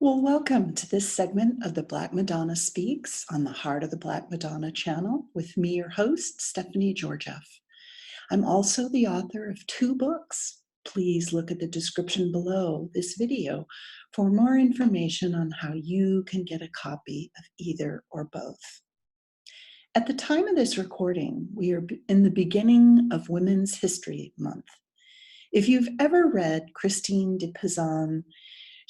Well, welcome to this segment of the Black Madonna Speaks on the Heart of the Black Madonna channel with me, your host, Stephanie Georgieff. I'm also the author of 2 books. Please look at the description below this video for more information on how you can get a copy of either or both. At the time of this recording, we are in the beginning of Women's History Month. If you've ever read Christine de Pizan,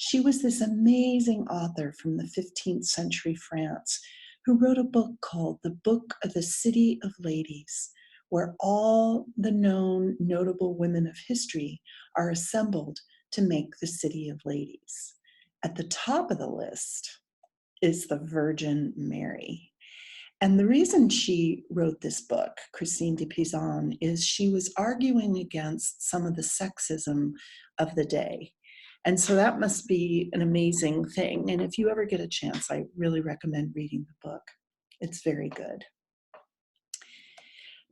she was this amazing author from the 15th century France who wrote a book called The Book of the City of Ladies, where all the known notable women of history are assembled to make the City of Ladies. At the top of the list is the Virgin Mary. And the reason she wrote this book, Christine de Pizan, is she was arguing against some of the sexism of the day. And so that must be an amazing thing. And if you ever get a chance, I really recommend reading the book. It's very good.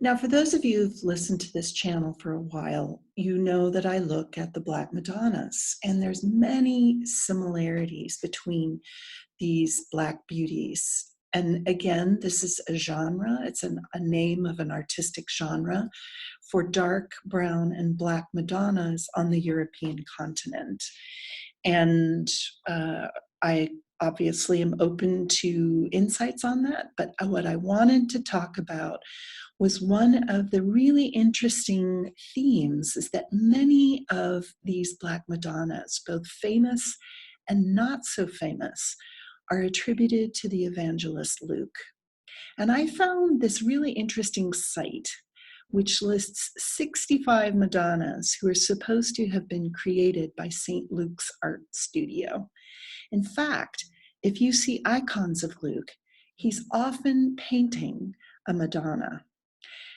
Now, for those of you who've listened to this channel for a while, you know that I look at the Black Madonnas, and there's many similarities between these Black beauties. And again, this is a genre. It's a name of an artistic genre for dark brown and Black Madonnas on the European continent. And I obviously am open to insights on that, but what I wanted to talk about was one of the really interesting themes is that many of these Black Madonnas, both famous and not so famous, are attributed to the Evangelist Luke. And I found this really interesting site which lists 65 Madonnas who are supposed to have been created by St. Luke's art studio. In fact, if you see icons of Luke, he's often painting a Madonna.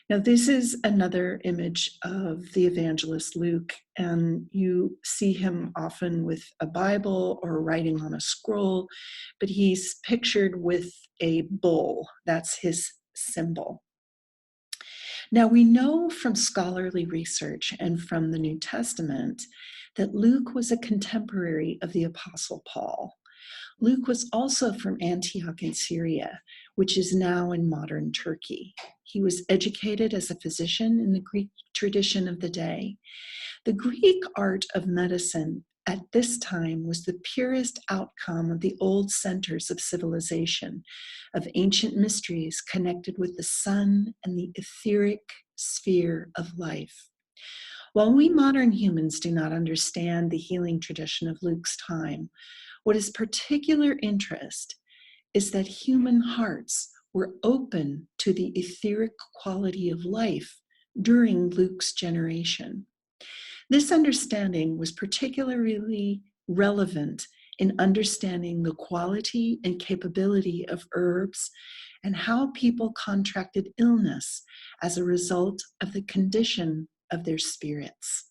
Now, this is another image of the Evangelist Luke, and you see him often with a Bible or writing on a scroll, but he's pictured with a bull. That's his symbol. Now, we know from scholarly research and from the New Testament that Luke was a contemporary of the Apostle Paul. Luke was also from Antioch in Syria, which is now in modern Turkey. He was educated as a physician in the Greek tradition of the day. The Greek art of medicine at this time was the purest outcome of the old centers of civilization, of ancient mysteries connected with the sun and the etheric sphere of life. While we modern humans do not understand the healing tradition of Luke's time, what is particular interest is that human hearts were open to the etheric quality of life during Luke's generation. This understanding was particularly relevant in understanding the quality and capability of herbs and how people contracted illness as a result of the condition of their spirits.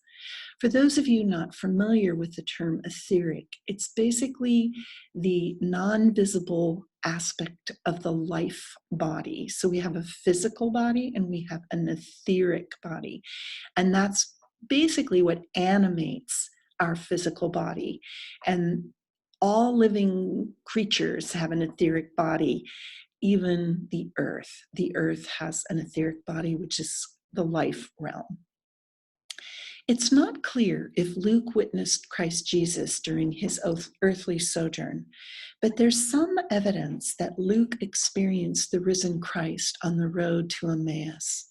For those of you not familiar with the term etheric, it's basically the non-visible aspect of the life body. So we have a physical body and we have an etheric body. And that's basically what animates our physical body. And all living creatures have an etheric body, even the earth. The earth has an etheric body, which is the life realm. It's not clear if Luke witnessed Christ Jesus during his earthly sojourn, but there's some evidence that Luke experienced the risen Christ on the road to Emmaus.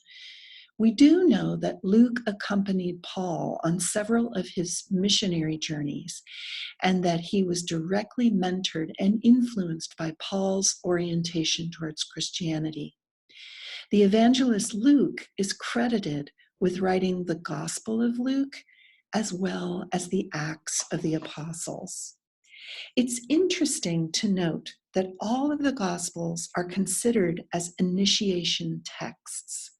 We do know that Luke accompanied Paul on several of his missionary journeys, and that he was directly mentored and influenced by Paul's orientation towards Christianity. The evangelist Luke is credited with writing the Gospel of Luke, as well as the Acts of the Apostles. It's interesting to note that all of the Gospels are considered as initiation texts.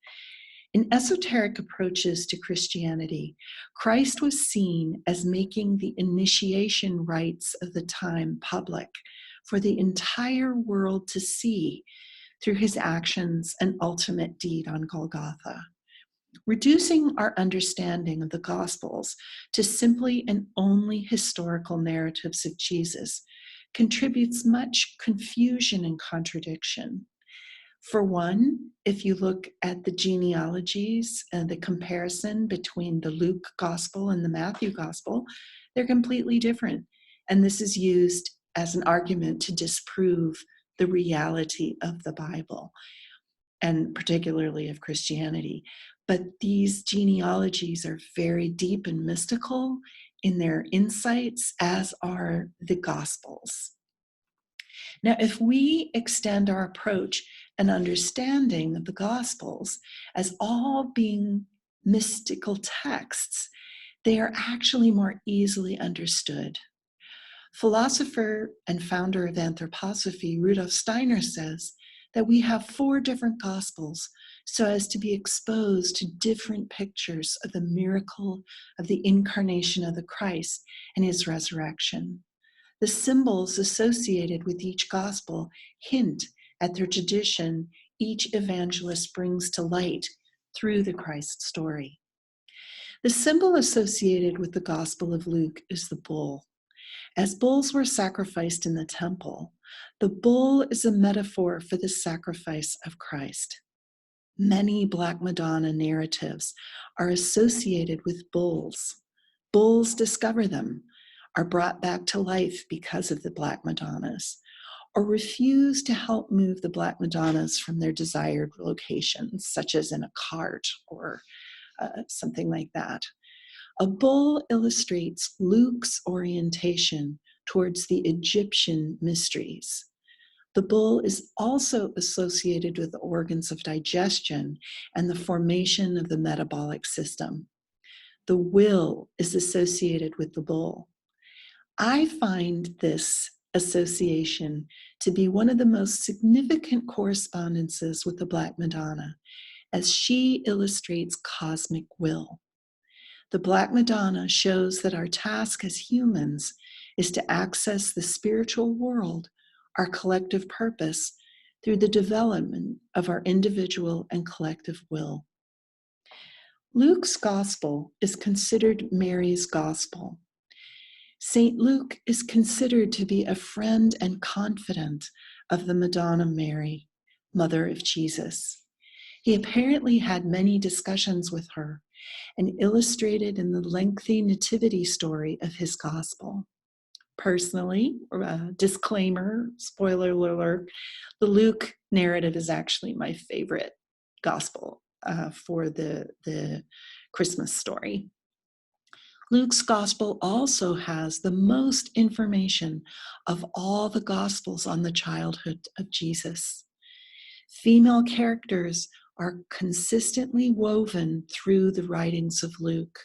In esoteric approaches to Christianity, Christ was seen as making the initiation rites of the time public for the entire world to see through his actions and ultimate deed on Golgotha. Reducing our understanding of the Gospels to simply and only historical narratives of Jesus contributes much confusion and contradiction. For one, if you look at the genealogies and the comparison between the Luke Gospel and the Matthew Gospel, they're completely different. And this is used as an argument to disprove the reality of the Bible, and particularly of Christianity. But these genealogies are very deep and mystical in their insights, as are the Gospels. Now, if we extend our approach and understanding of the Gospels as all being mystical texts, they are actually more easily understood. Philosopher and founder of anthroposophy, Rudolf Steiner, says that we have 4 different Gospels so as to be exposed to different pictures of the miracle of the incarnation of the Christ and his resurrection. The symbols associated with each Gospel hint at the tradition each evangelist brings to light through the Christ story. The symbol associated with the Gospel of Luke is the bull. As bulls were sacrificed in the temple, the bull is a metaphor for the sacrifice of Christ. Many Black Madonna narratives are associated with bulls. Bulls discover them, are brought back to life because of the Black Madonnas, or refuse to help move the Black Madonnas from their desired locations, such as in a cart or something like that. A bull illustrates Luke's orientation towards the Egyptian mysteries. The bull is also associated with the organs of digestion and the formation of the metabolic system. The will is associated with the bull. I find this association to be one of the most significant correspondences with the Black Madonna, as she illustrates cosmic will. The Black Madonna shows that our task as humans is to access the spiritual world, our collective purpose, through the development of our individual and collective will. Luke's gospel is considered Mary's gospel. St. Luke is considered to be a friend and confidant of the Madonna Mary, Mother of Jesus. He apparently had many discussions with her and illustrated in the lengthy nativity story of his gospel. Personally, disclaimer, spoiler alert, the Luke narrative is actually my favorite gospel for the Christmas story. Luke's gospel also has the most information of all the gospels on the childhood of Jesus. Female characters are consistently woven through the writings of Luke.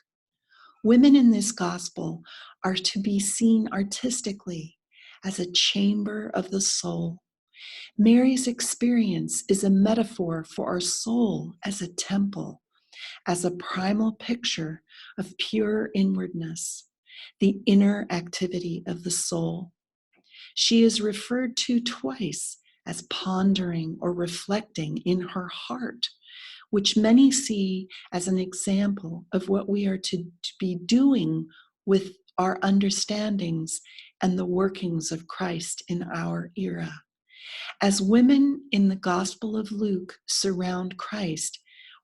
Women in this gospel are to be seen artistically as a chamber of the soul. Mary's experience is a metaphor for our soul as a temple, as a primal picture of pure inwardness, the inner activity of the soul. She is referred to twice as pondering or reflecting in her heart, which many see as an example of what we are to be doing with our understandings and the workings of Christ in our era. As women in the Gospel of Luke surround Christ,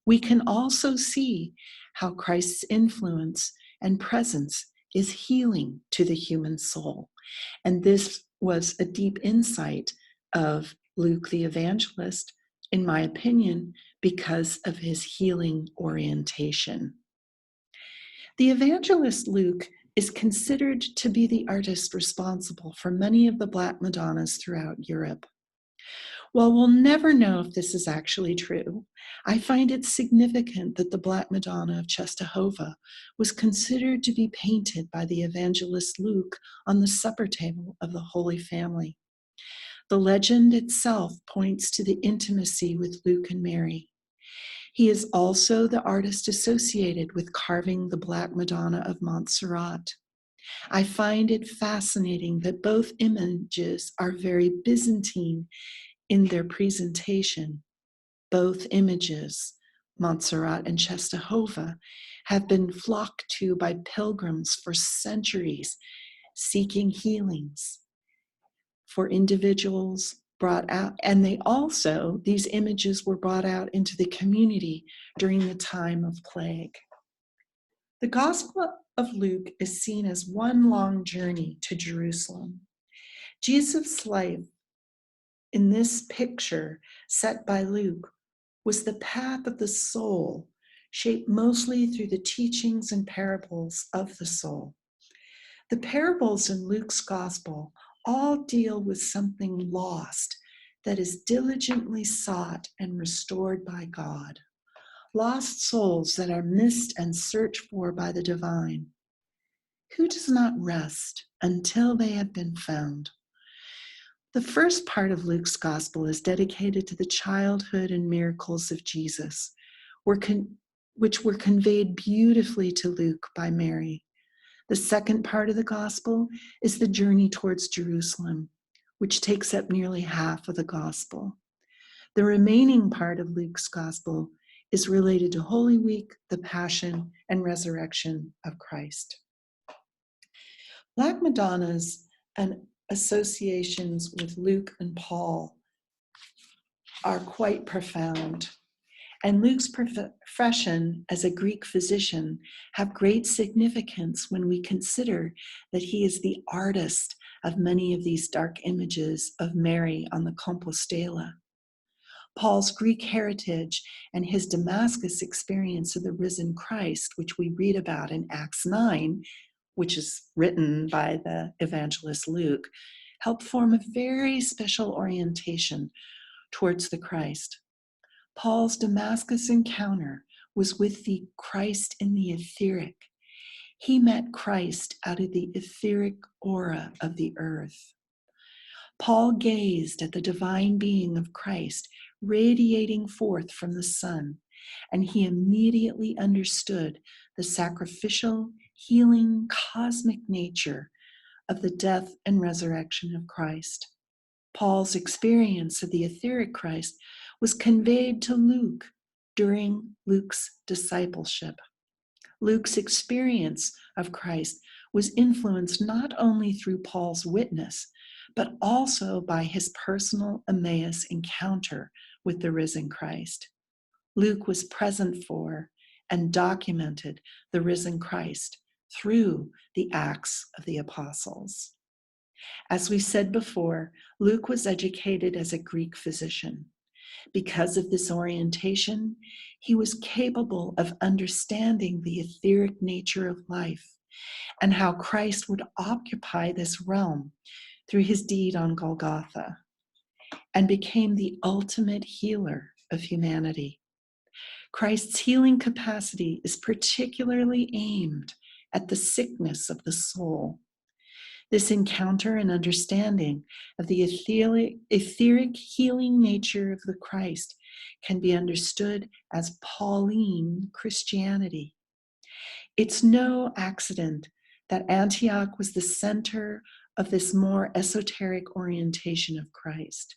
we can also see how Christ's influence and presence is healing to the human soul. And this was a deep insight of Luke the Evangelist, in my opinion, because of his healing orientation. The Evangelist Luke is considered to be the artist responsible for many of the Black Madonnas throughout Europe. While we'll never know if this is actually true, I find it significant that the Black Madonna of Czestochowa was considered to be painted by the Evangelist Luke on the supper table of the Holy Family. The legend itself points to the intimacy with Luke and Mary. He is also the artist associated with carving the Black Madonna of Montserrat. I find it fascinating that both images are very Byzantine in their presentation. Both images, Montserrat and Czestochowa have been flocked to by pilgrims for centuries, seeking healings for individuals brought out. And these images were brought out into the community during the time of plague. The Gospel of Luke is seen as one long journey to Jerusalem. Jesus' life in this picture set by Luke was the path of the soul, shaped mostly through the teachings and parables of the soul. The parables in Luke's gospel all deal with something lost that is diligently sought and restored by God. Lost souls that are missed and searched for by the divine. Who does not rest until they have been found? The first part of Luke's gospel is dedicated to the childhood and miracles of Jesus, which were conveyed beautifully to Luke by Mary. The second part of the gospel is the journey towards Jerusalem, which takes up nearly half of the gospel. The remaining part of Luke's gospel is related to Holy Week, the Passion and Resurrection of Christ. Black Madonnas and associations with Luke and Paul are quite profound. And Luke's profession as a Greek physician have great significance when we consider that he is the artist of many of these dark images of Mary on the Compostela. Paul's Greek heritage and his Damascus experience of the risen Christ, which we read about in Acts 9, which is written by the Evangelist Luke, help form a very special orientation towards the Christ. Paul's Damascus encounter was with the Christ in the etheric. He met Christ out of the etheric aura of the earth. Paul gazed at the divine being of Christ radiating forth from the sun, and he immediately understood the sacrificial, healing, cosmic nature of the death and resurrection of Christ. Paul's experience of the etheric Christ was conveyed to Luke during Luke's discipleship. Luke's experience of Christ was influenced not only through Paul's witness, but also by his personal Emmaus encounter with the risen Christ. Luke was present for and documented the risen Christ through the Acts of the Apostles. As we said before, Luke was educated as a Greek physician. Because of this orientation, he was capable of understanding the etheric nature of life and how Christ would occupy this realm through his deed on Golgotha and became the ultimate healer of humanity. Christ's healing capacity is particularly aimed at the sickness of the soul. This encounter and understanding of the etheric healing nature of the Christ can be understood as Pauline Christianity. It's no accident that Antioch was the center of this more esoteric orientation of Christ.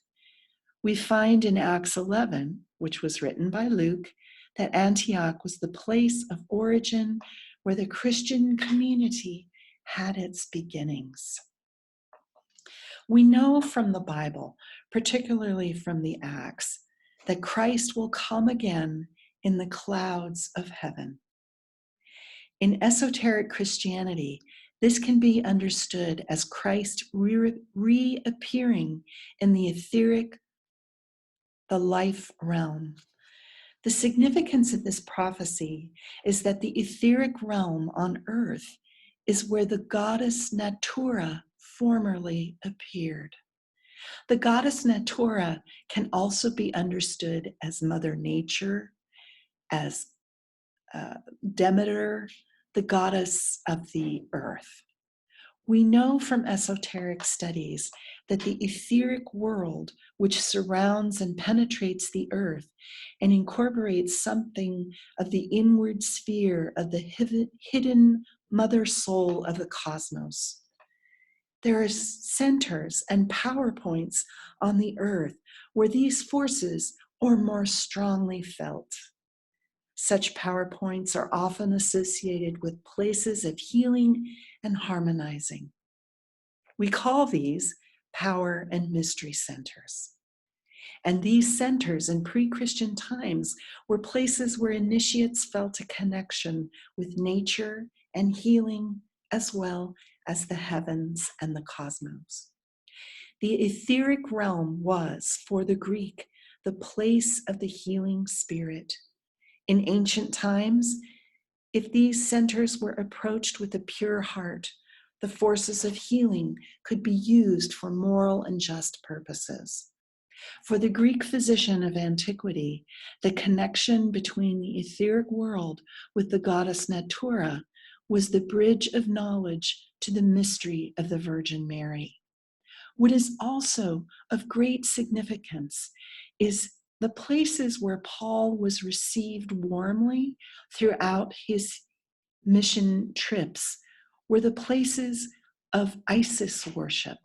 We find in Acts 11, which was written by Luke, that Antioch was the place of origin where the Christian community had its beginnings. We know from the Bible, particularly from the Acts, that Christ will come again in the clouds of heaven. In esoteric Christianity, this can be understood as Christ reappearing in the etheric, the life realm. The significance of this prophecy is that the etheric realm on earth is where the goddess Natura formerly appeared. The goddess Natura can also be understood as Mother Nature, as Demeter, the goddess of the earth. We know from esoteric studies that the etheric world, which surrounds and penetrates the earth and incorporates something of the inward sphere of the hidden mother soul of the cosmos. There are centers and power points on the earth where these forces are more strongly felt. Such PowerPoints are often associated with places of healing and harmonizing. We call these power and mystery centers. And these centers in pre-Christian times were places where initiates felt a connection with nature and healing, as well as the heavens and the cosmos. The etheric realm was, for the Greek, the place of the healing spirit. In ancient times, if these centers were approached with a pure heart, the forces of healing could be used for moral and just purposes. For the Greek physician of antiquity, the connection between the etheric world with the goddess Natura was the bridge of knowledge to the mystery of the Virgin Mary. What is also of great significance is the places where Paul was received warmly throughout his mission trips were the places of Isis worship.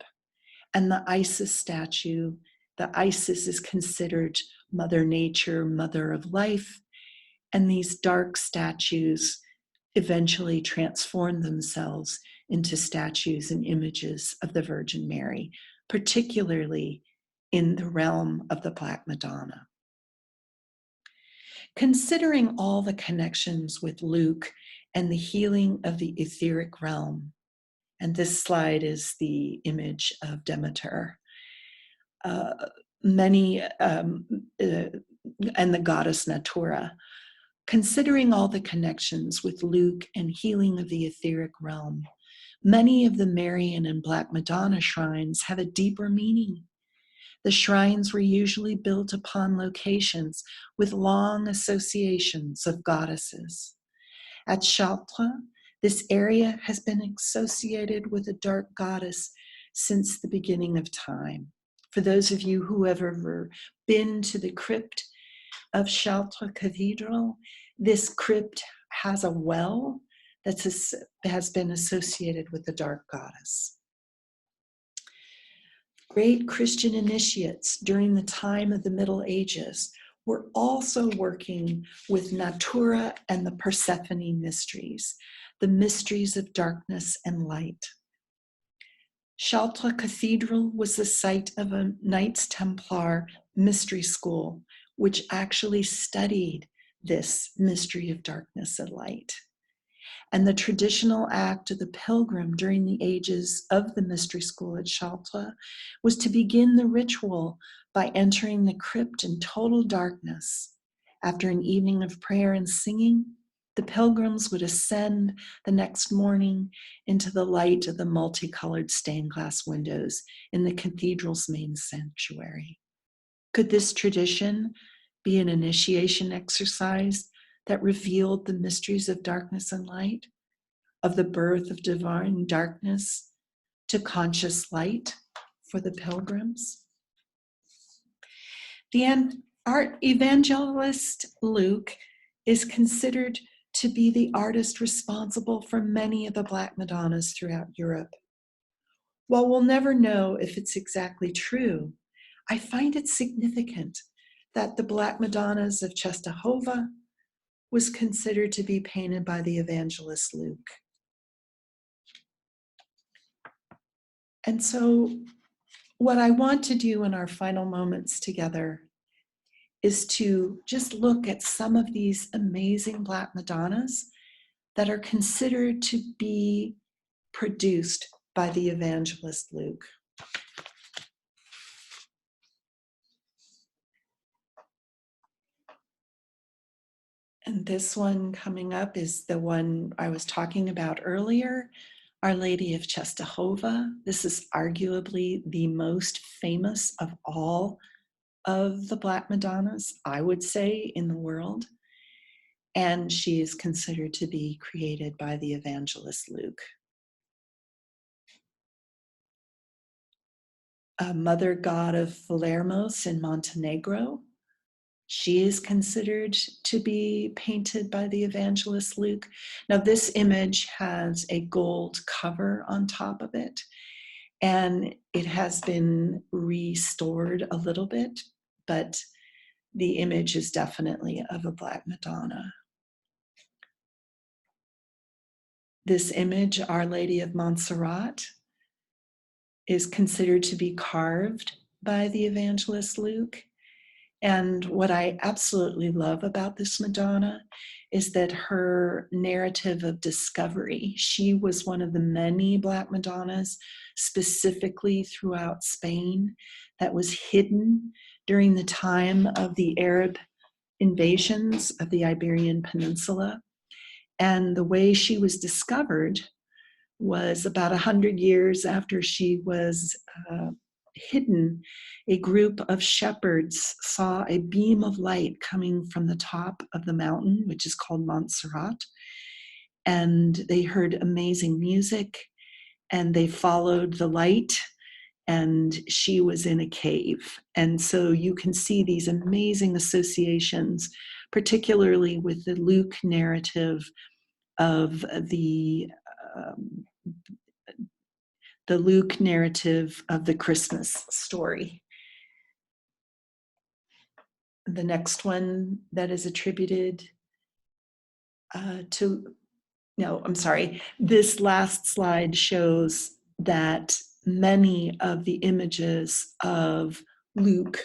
And the Isis statue, the Isis is considered Mother Nature, Mother of Life, and these dark statues eventually transform themselves into statues and images of the Virgin Mary, particularly in the realm of the Black Madonna. Considering all the connections with Luke and the healing of the etheric realm, and this slide is the image of Demeter, and the goddess Natura. Considering all the connections with Luke and healing of the etheric realm, many of the Marian and Black Madonna shrines have a deeper meaning. The shrines were usually built upon locations with long associations of goddesses. At Chartres, this area has been associated with a dark goddess since the beginning of time. For those of you who have ever been to the crypt of Chartres Cathedral, this crypt has a well that has been associated with the dark goddess. Great Christian initiates during the time of the Middle Ages were also working with Natura and the Persephone mysteries, the mysteries of darkness and light. Chartres Cathedral was the site of a Knights Templar mystery school, which actually studied this mystery of darkness and light. And the traditional act of the pilgrim during the ages of the mystery school at Chartres was to begin the ritual by entering the crypt in total darkness. After an evening of prayer and singing, the pilgrims would ascend the next morning into the light of the multicolored stained glass windows in the cathedral's main sanctuary. Could this tradition be an initiation exercise that revealed the mysteries of darkness and light, of the birth of divine darkness to conscious light for the pilgrims? Our evangelist Luke is considered to be the artist responsible for many of the Black Madonnas throughout Europe. While we'll never know if it's exactly true, I find it significant that the Black Madonnas of Czestochowa was considered to be painted by the Evangelist Luke. And so what I want to do in our final moments together is to just look at some of these amazing Black Madonnas that are considered to be produced by the Evangelist Luke. And this one coming up is the one I was talking about earlier, Our Lady of Czestochowa. This is arguably the most famous of all of the Black Madonnas, I would say, in the world. And she is considered to be created by the Evangelist Luke. A Mother God of Palermos in Montenegro. She is considered to be painted by the Evangelist Luke. Now, this image has a gold cover on top of it, and it has been restored a little bit, but the image is definitely of a Black Madonna. This image, Our Lady of Montserrat, is considered to be carved by the Evangelist Luke. And what I absolutely love about this Madonna is that her narrative of discovery, she was one of the many Black Madonnas, specifically throughout Spain, that was hidden during the time of the Arab invasions of the Iberian Peninsula. And the way she was discovered was about 100 years after she was hidden. A group of shepherds saw a beam of light coming from the top of the mountain, which is called Montserrat, and they heard amazing music, and they followed the light, and she was in a cave. And so you can see these amazing associations, particularly with the Luke narrative of the Luke narrative of the Christmas story. The next one that is attributed this last slide shows that many of the images of Luke,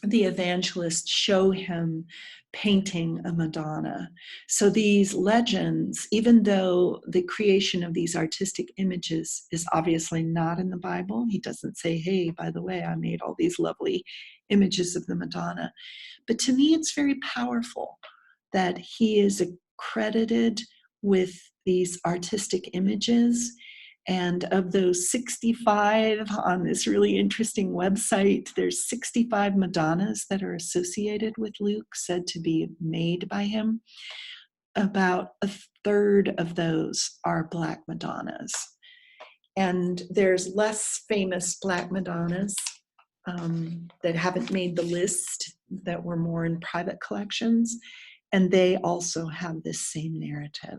the evangelist, show him painting a Madonna. So these legends, even though the creation of these artistic images is obviously not in the Bible, he doesn't say, hey, by the way, I made all these lovely images of the Madonna. But to me, it's very powerful that he is credited with these artistic images. And of those 65 on this really interesting website, there's 65 Madonnas that are associated with Luke, said to be made by him. About a third of those are Black Madonnas. And there's less famous Black Madonnas that haven't made the list, that were more in private collections. And they also have this same narrative.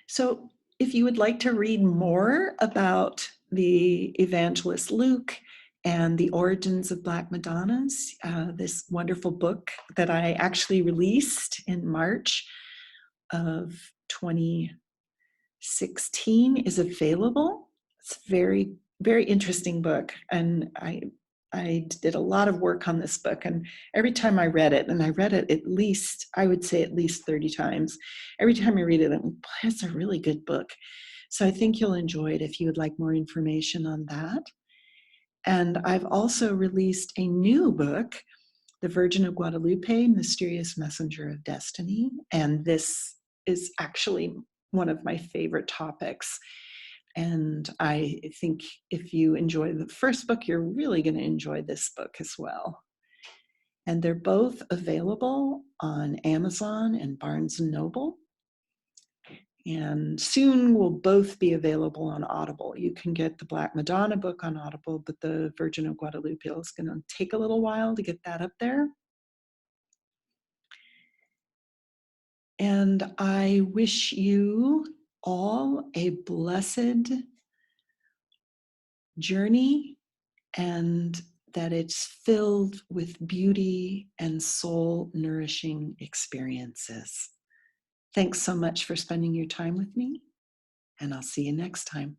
So if you would like to read more about the Evangelist Luke and the origins of Black Madonnas, this wonderful book that I actually released in March of 2016 is available. It's a very, very interesting book. And I did a lot of work on this book, and every time I read it, and I read it at least, I would say at least 30 times, every time I read it, I'm, it's a really good book. So I think you'll enjoy it if you would like more information on that. And I've also released a new book, The Virgin of Guadalupe, Mysterious Messenger of Destiny. And this is actually one of my favorite topics. And I think if you enjoy the first book, you're really going to enjoy this book as well. And they're both available on Amazon and Barnes & Noble. And soon will both be available on Audible. You can get the Black Madonna book on Audible, but the Virgin of Guadalupe is going to take a little while to get that up there. And I wish you all a blessed journey, and that it's filled with beauty and soul-nourishing experiences. Thanks so much for spending your time with me, and I'll see you next time.